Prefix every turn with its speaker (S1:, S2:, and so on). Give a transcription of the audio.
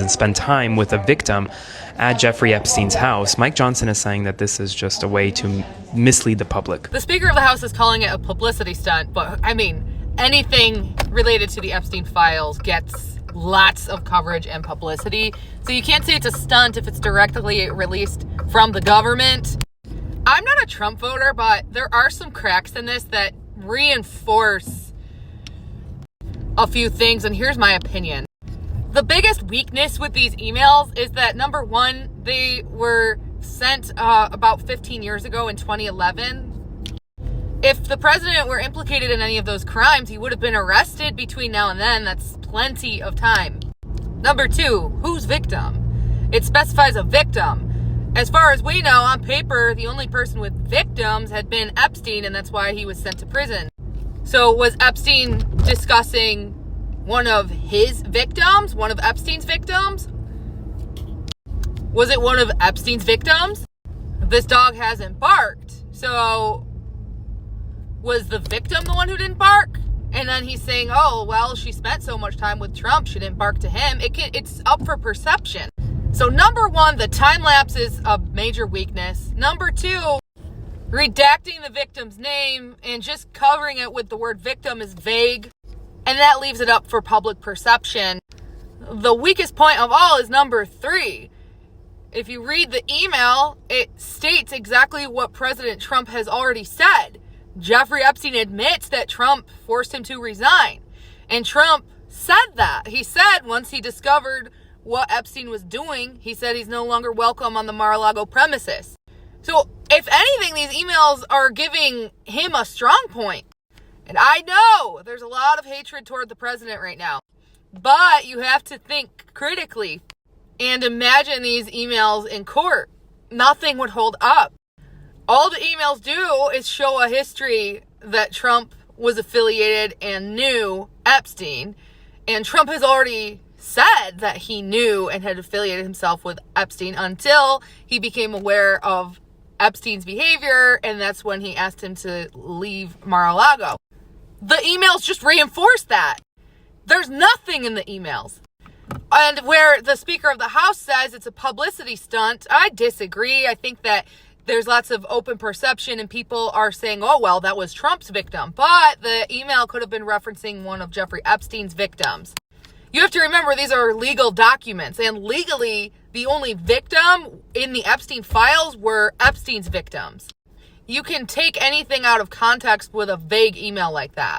S1: and spend time with a victim at Jeffrey Epstein's house. Mike Johnson is saying that this is just a way to mislead the public.
S2: The Speaker of the House is calling it a publicity stunt, but I mean, anything related to the Epstein files gets lots of coverage and publicity. So you can't say it's a stunt if it's directly released from the government. I'm not a Trump voter, but there are some cracks in this that reinforce a few things, and here's my opinion. The biggest weakness with these emails is that, number one, they were sent about 15 years ago in 2011. If the president were implicated in any of those crimes, he would have been arrested between now and then. That's plenty of time. Number two, who's victim? It specifies a victim. As far as we know, on paper, the only person with victims had been Epstein, and that's why he was sent to prison. So was Epstein discussing one of his victims? One of Epstein's victims? Was it one of Epstein's victims? This dog hasn't barked. So was the victim the one who didn't bark? And then he's saying, oh, well, she spent so much time with Trump, she didn't bark to him. It's up for perception. So number one, the time lapse is a major weakness. Number two, redacting the victim's name and just covering it with the word victim is vague. And that leaves it up for public perception. The weakest point of all is number three. If you read the email, it states exactly what President Trump has already said. Jeffrey Epstein admits that Trump forced him to resign. And Trump said that. He said once he discovered what Epstein was doing, he said he's no longer welcome on the Mar-a-Lago premises. So if anything, these emails are giving him a strong point. And I know there's a lot of hatred toward the president right now, but you have to think critically and imagine these emails in court. Nothing would hold up. All the emails do is show a history that Trump was affiliated and knew Epstein, and Trump has already said that he knew and had affiliated himself with Epstein until he became aware of Epstein's behavior, and that's when he asked him to leave Mar-a-Lago. The emails just reinforce that. There's nothing in the emails. And where the Speaker of the House says it's a publicity stunt, I disagree. I think that there's lots of open perception and people are saying, oh, well, that was Trump's victim. But the email could have been referencing one of Jeffrey Epstein's victims. You have to remember these are legal documents, and legally the only victim in the Epstein files were Epstein's victims. You can take anything out of context with a vague email like that.